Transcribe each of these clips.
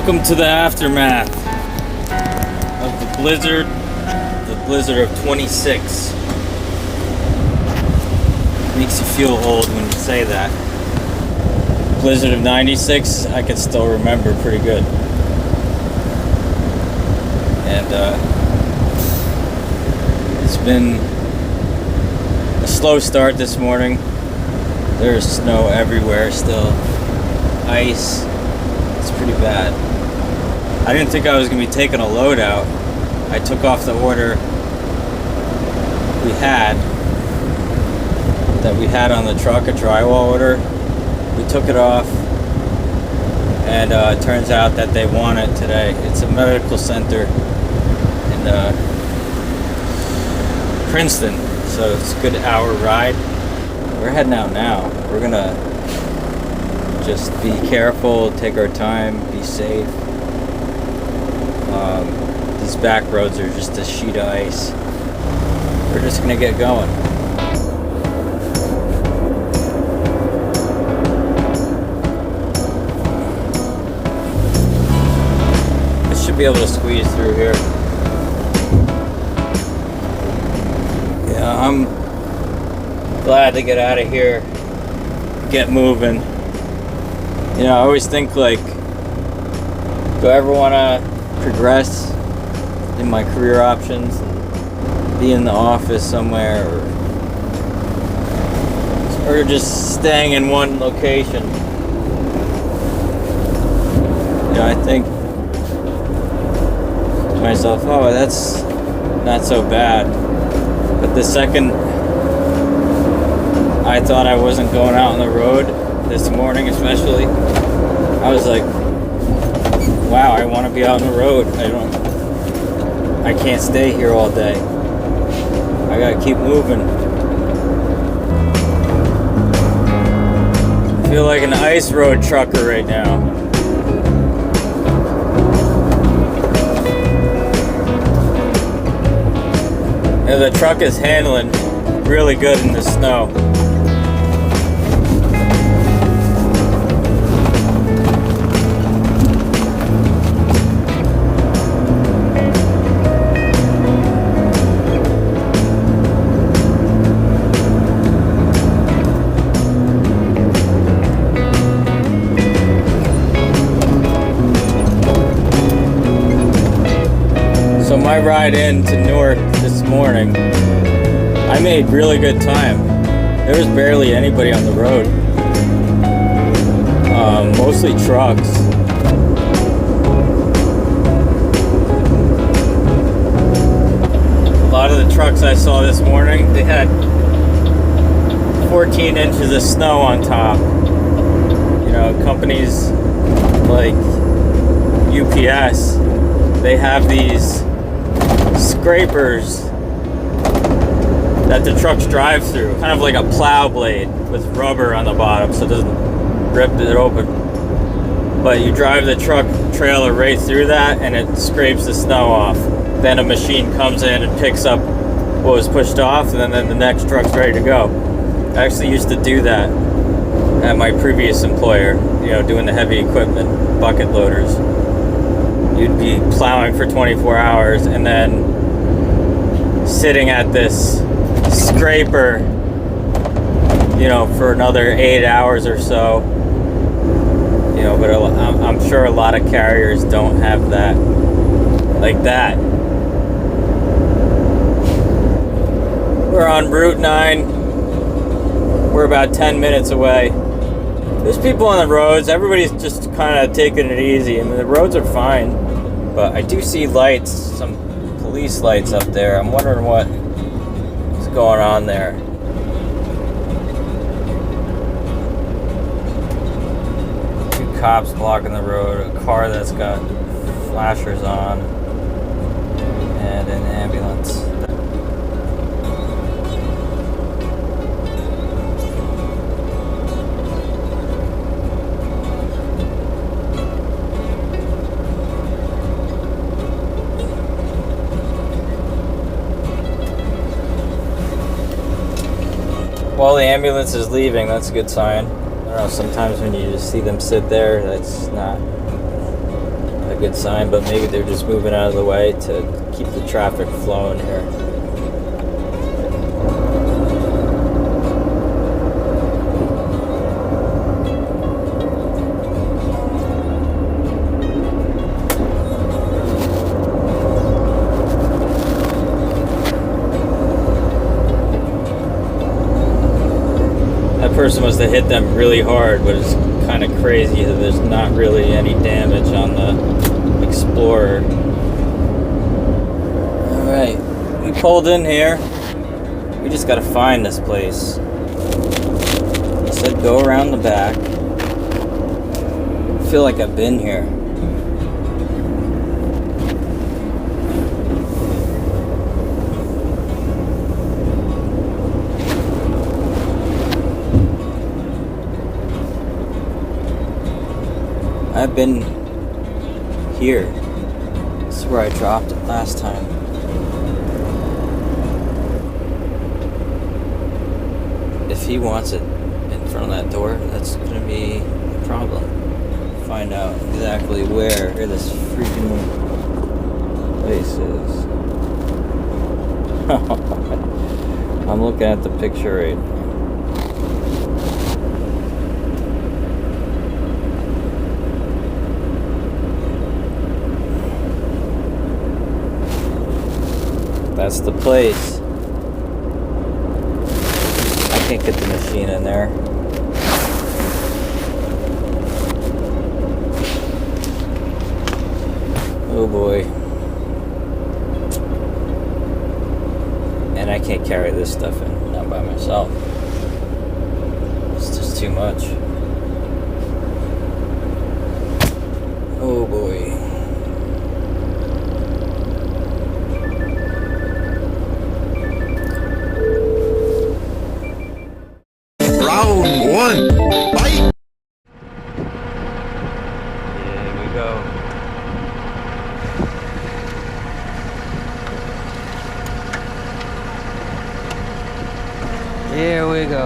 Welcome to the aftermath of the blizzard of 26. Makes you feel old when you say that. Blizzard of 96, I can still remember pretty good. And it's been a slow start this morning. There's snow everywhere still. Ice. It's pretty bad. I didn't think I was going to be taking a load out. I took off the order we had on the truck, a drywall order. We took it off, and it turns out that they want it today. It's a medical center in Princeton, so it's a good hour ride. We're heading out now. We're gonna just be careful, take our time, be safe. These back roads are just a sheet of ice. We're just gonna get going. I should be able to squeeze through here. Yeah, I'm glad to get out of here, get moving. You know, I always think, like, do I ever want to progress in my career options and be in the office somewhere, or just staying in one location? You know, I think to myself, oh, that's not so bad. But the second I thought I wasn't going out on the road, this morning especially, I was like, wow, I want to be out on the road. I can't stay here all day. I gotta keep moving. I feel like an ice road trucker right now. And the truck is handling really good in the snow. My ride into Newark this morning, I made really good time. There was barely anybody on the road. Mostly trucks. A lot of the trucks I saw this morning, they had 14 inches of snow on top. You know, companies like UPS, they have these scrapers that the trucks drive through, kind of like a plow blade with rubber on the bottom so it doesn't rip it open. But you drive the truck trailer right through that and it scrapes the snow off. Then a machine comes in and picks up what was pushed off, and then the next truck's ready to go. I actually used to do that at my previous employer, you know, doing the heavy equipment, bucket loaders. You'd be plowing for 24 hours and then sitting at this scraper, you know, for another 8 hours or so. You know, but I'm sure a lot of carriers don't have that like that. We're on Route 9. We're about 10 minutes away. There's people on the roads. Everybody's just kind of taking it easy. I mean, the roads are fine, but I do see lights, some police lights up there. I'm wondering what's going on there. Two cops blocking the road, a car that's got flashers on, and an ambulance. While the ambulance is leaving, that's a good sign. I don't know, sometimes when you just see them sit there, that's not a good sign, but maybe they're just moving out of the way to keep the traffic flowing here. That person must have hit them really hard, but it's kind of crazy that there's not really any damage on the Explorer. Alright, we pulled in here. We just gotta find this place. He said go around the back. I feel like I've been here. I've been here. This is where I dropped it last time. If he wants it in front of that door, that's gonna be a problem. Find out exactly where this freaking place is. I'm looking at the picture right now. That's the place. I can't get the machine in there. Oh boy. And I can't carry this stuff in, not by myself. It's just too much. Oh boy. Round one, fight! Here we go. Here we go.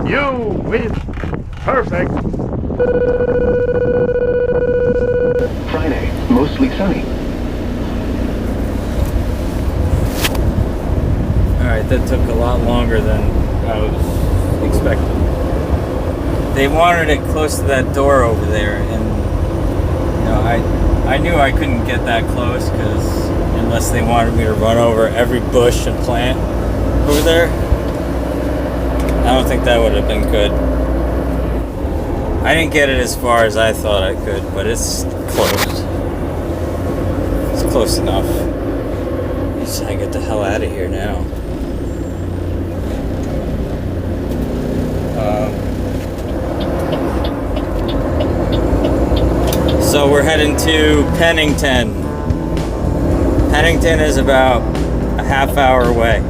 You win. Perfect. Friday, mostly sunny. Alright, that took a lot longer than I was expecting. They wanted it close to that door over there, and you know, I knew I couldn't get that close because unless they wanted me to run over every bush and plant over there, I don't think that would have been good. I didn't get it as far as I thought I could, but it's close. It's close enough. At least I get the hell out of here now. So we're heading to Pennington. Pennington is about a half hour away.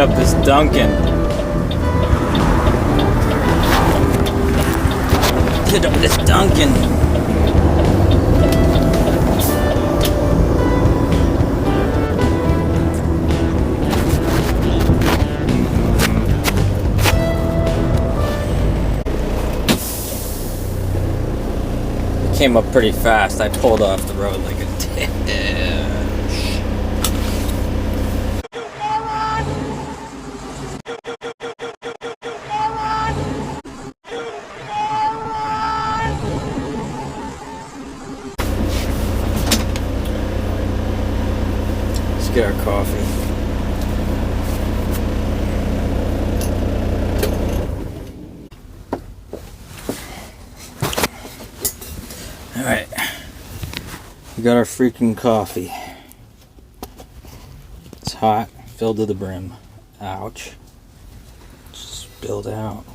up this Duncan. Hit up this Duncan. Came up pretty fast. I pulled off the road like a dick. Let's get our coffee. Alright, we got our freaking coffee. It's hot, filled to the brim. Ouch. Just spilled out.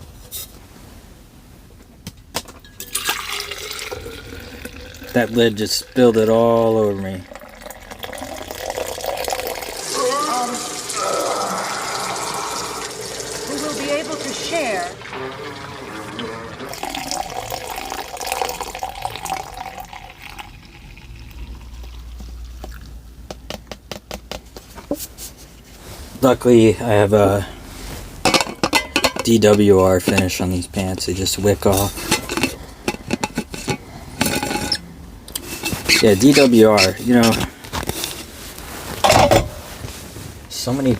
That lid just spilled it all over me. We will be able to share. Luckily, I have a DWR finish on these pants. They just wick off. Yeah, DWR, you know, so many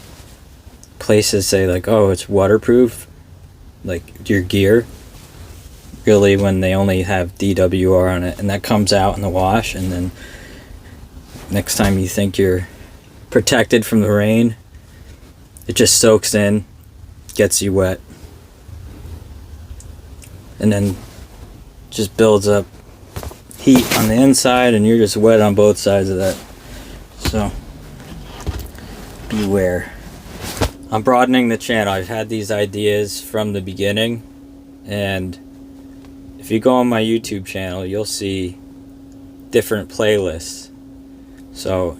places say like, oh, it's waterproof, like your gear. Really, when they only have DWR on it, and that comes out in the wash, and then next time you think you're protected from the rain, it just soaks in, gets you wet, and then just builds up heat on the inside, and you're just wet on both sides of that. So beware. I'm broadening the channel. I've had these ideas from the beginning, and if you go on my YouTube channel, you'll see different playlists. So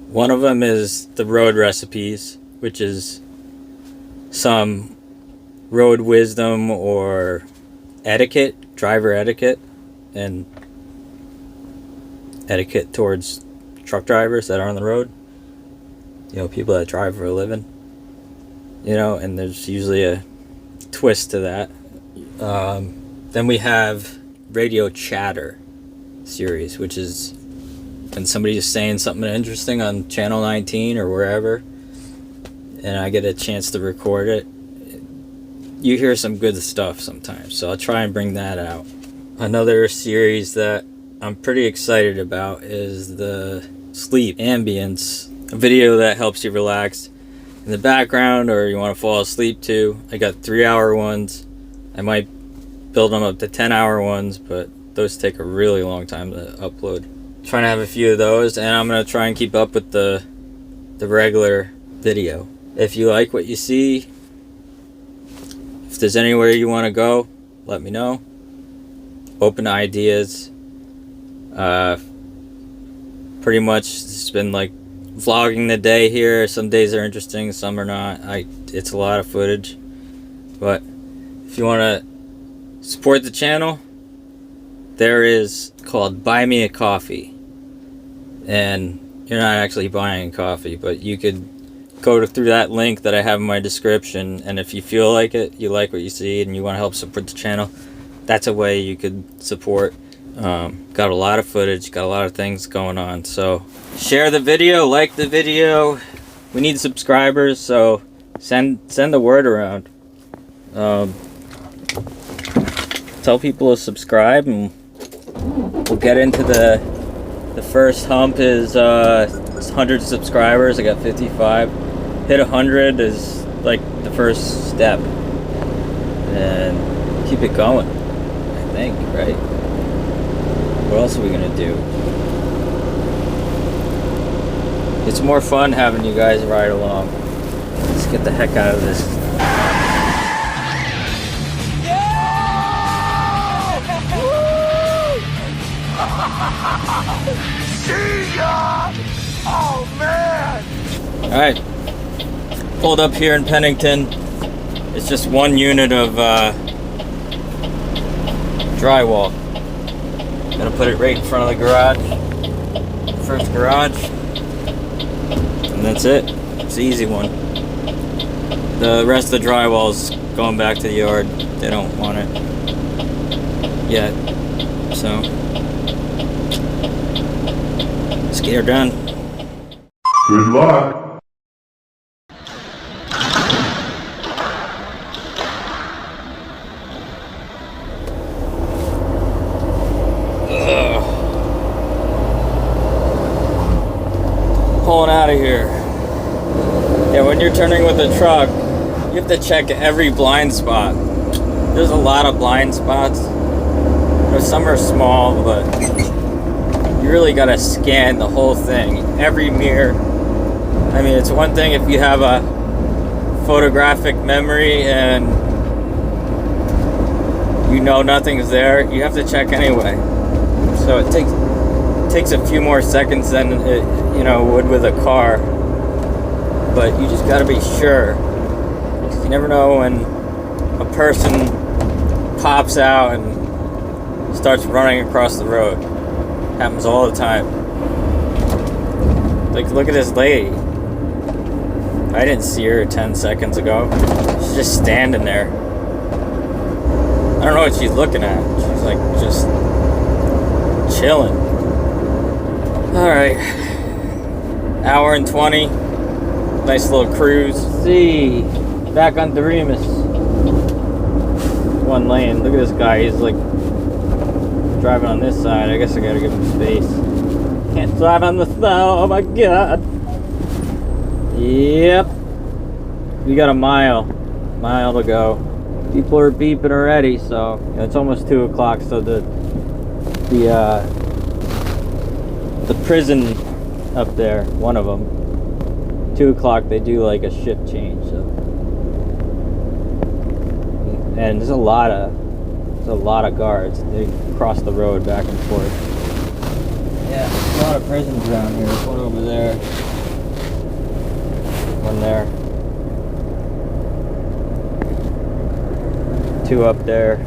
one of them is the road recipes, which is some road wisdom or etiquette, driver etiquette, and etiquette towards truck drivers that are on the road. You know, people that drive for a living. You know, and there's usually a twist to that. Then we have radio chatter series, which is when somebody is saying something interesting on channel 19 or wherever, and I get a chance to record it. You hear some good stuff sometimes, so I'll try and bring that out. Another series that I'm pretty excited about is the sleep ambience, a video that helps you relax in the background or you want to fall asleep to. I got 3-hour ones. I might build them up to 10-hour ones, but those take a really long time to upload. Trying to have a few of those, and I'm going to try and keep up with the regular video. If you like what you see, if there's anywhere you want to go, let me know. Open to ideas. Pretty much it's been like vlogging the day here. Some days are interesting, some are not. It's a lot of footage, but if you want to support the channel, there is called Buy Me a Coffee, and you're not actually buying coffee, but you could go through that link that I have in my description, and if you feel like it, you like what you see, and you want to help support the channel, that's a way you could support. Got a lot of footage, got a lot of things going on, so share the video, like the video. We need subscribers, so send the word around. Tell people to subscribe, and we'll get into the first hump is 100 subscribers. I got 55. Hit 100 is like the first step, and keep it going, I think, right? What else are we gonna do? It's more fun having you guys ride along. Let's get the heck out of this. See ya! Oh man! Alright, Pulled up here in Pennington. It's just one unit of drywall. Gonna put it right in front of the garage. First garage. And that's it. It's the easy one. The rest of the drywall's going back to the yard. They don't want it yet. So let's get her done. Good luck. Pulling out of here. Yeah, when you're turning with a truck, you have to check every blind spot. There's a lot of blind spots. Some are small, but you really gotta scan the whole thing. Every mirror. I mean, it's one thing if you have a photographic memory and you know nothing's there, you have to check anyway. So it takes a few more seconds than it, would with a car. But you just gotta be sure. You never know when a person pops out and starts running across the road. Happens all the time. Like, look at this lady. I didn't see her 10 seconds ago. She's just standing there. I don't know what she's looking at. She's like just chilling. Alright. Hour and 20. Nice little cruise. See, back on Doremus. One lane. Look at this guy. He's like driving on this side. I guess I gotta give him space. Can't drive on the snow. Oh my god. Yep. We got a mile to go. People are beeping already, so it's almost 2 o'clock. So the prison up there, one of them, 2 o'clock they do like a shift change. So, and there's a lot of guards. They cross the road back and forth. Yeah, there's a lot of prisons around here. There's one over there. One there. 2 up there.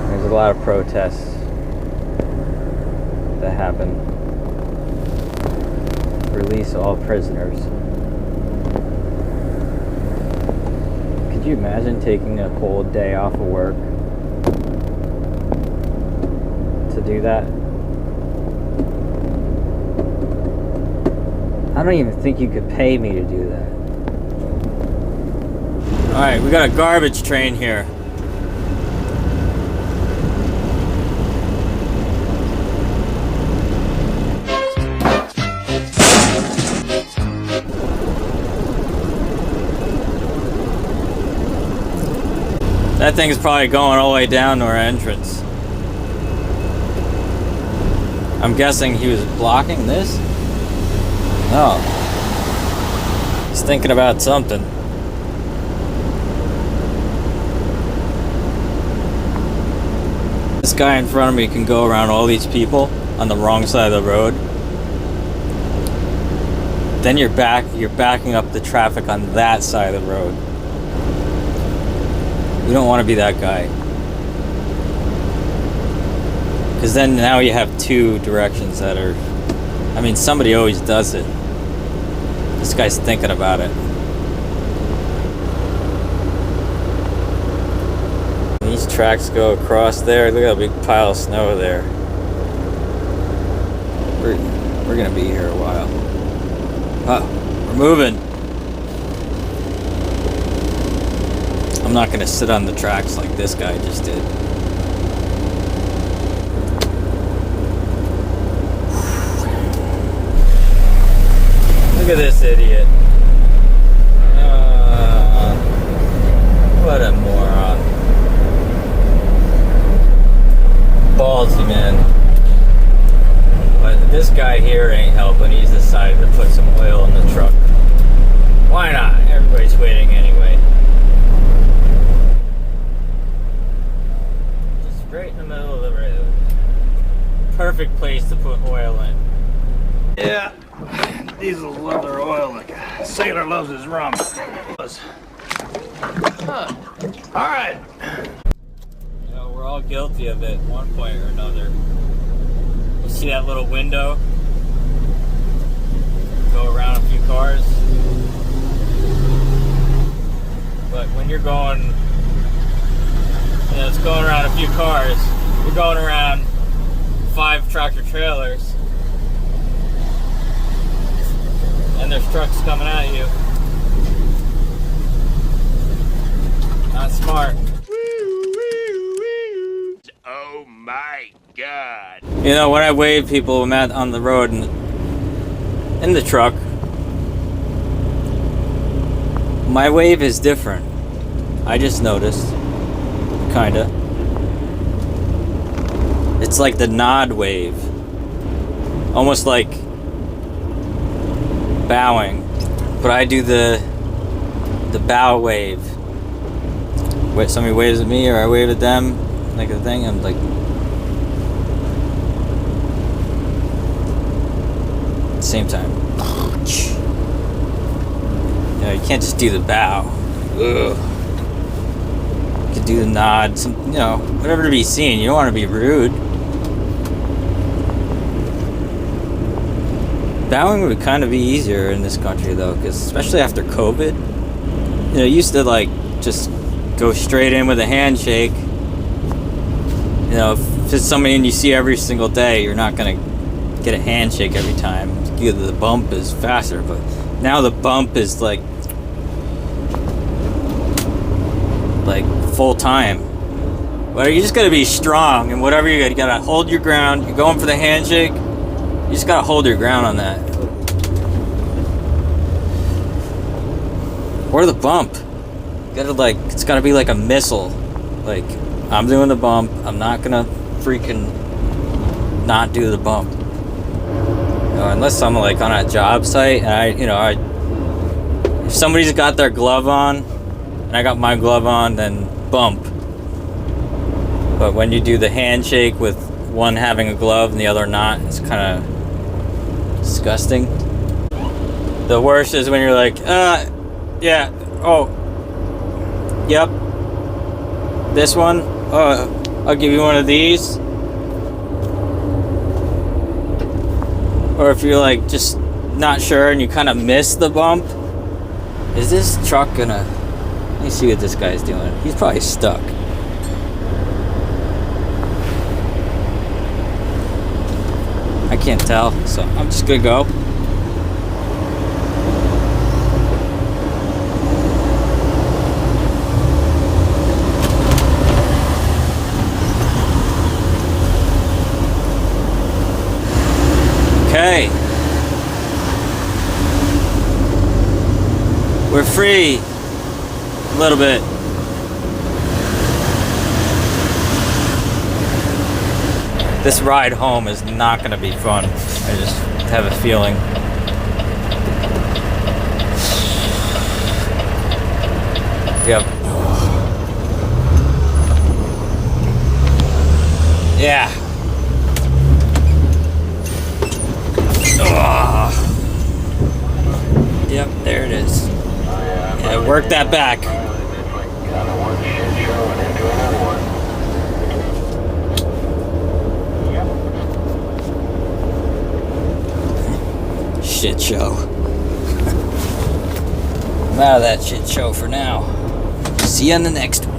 There's a lot of protests that happen. Release all prisoners. Could you imagine taking a whole day off of work to do that? I don't even think you could pay me to do that. Alright, we got a garbage train here. That thing is probably going all the way down to our entrance. I'm guessing he was blocking this? Oh. He's thinking about something. This guy in front of me can go around all these people on the wrong side of the road. Then you're backing up the traffic on that side of the road. You don't want to be that guy. Because then now you have 2 directions that are... I mean, somebody always does it. This guy's thinking about it. These tracks go across there. Look at that big pile of snow there. We're gonna be here a while. Oh, we're moving. I'm not gonna sit on the tracks like this guy just did. Look at this idiot. What a moron. Ballsy, man. But this guy here ain't helping. He's decided to put some oil in the truck. Why not? Everybody's waiting anyway. Just right in the middle of the road. Perfect place to put oil in. Yeah. Diesel love their oil like a sailor loves his rum. All right. You know, we're all guilty of it at one point or another. You see that little window? Go around a few cars. But when you're going, you know, it's going around a few cars. You're going around 5 tractor trailers. And there's trucks coming at you. Not smart. Oh my God. You know, when I wave people when I'm on the road and in the truck, my wave is different. I just noticed. Kinda. It's like the nod wave. Almost like bowing. But I do the bow wave. Wait, somebody waves at me or I wave at them, like a thing, I'm like, same time. You know, you can't just do the bow. Ugh. You can do the nod, you know, whatever to be seen. You don't want to be rude. Bowing would kind of be easier in this country though, because especially after COVID, you know, you used to like just go straight in with a handshake. You know, if it's somebody you see every single day, you're not gonna get a handshake every time. The bump is faster, but now the bump is like full time. But you just gotta be strong, and whatever you gotta hold your ground. You're going for the handshake. You just gotta hold your ground on that. Or the bump. You gotta it's gotta be like a missile. Like, I'm doing the bump. I'm not gonna freaking not do the bump. You know, unless I'm like on a job site and if somebody's got their glove on and I got my glove on, then bump. But when you do the handshake with one having a glove and the other not, it's kind of disgusting. The worst is when you're like, yeah, oh, yep, this one, I'll give you one of these. Or if you're like just not sure and you kind of miss the bump, is this truck gonna, let me see what this guy's doing. He's probably stuck. I can't tell, so I'm just gonna go. Okay. We're free. A little bit. This ride home is not going to be fun. I just have a feeling. Yep. Yeah. Yep, there it is. Yeah, work that back. Shit show. I'm out of that shit show for now. See you on the next one.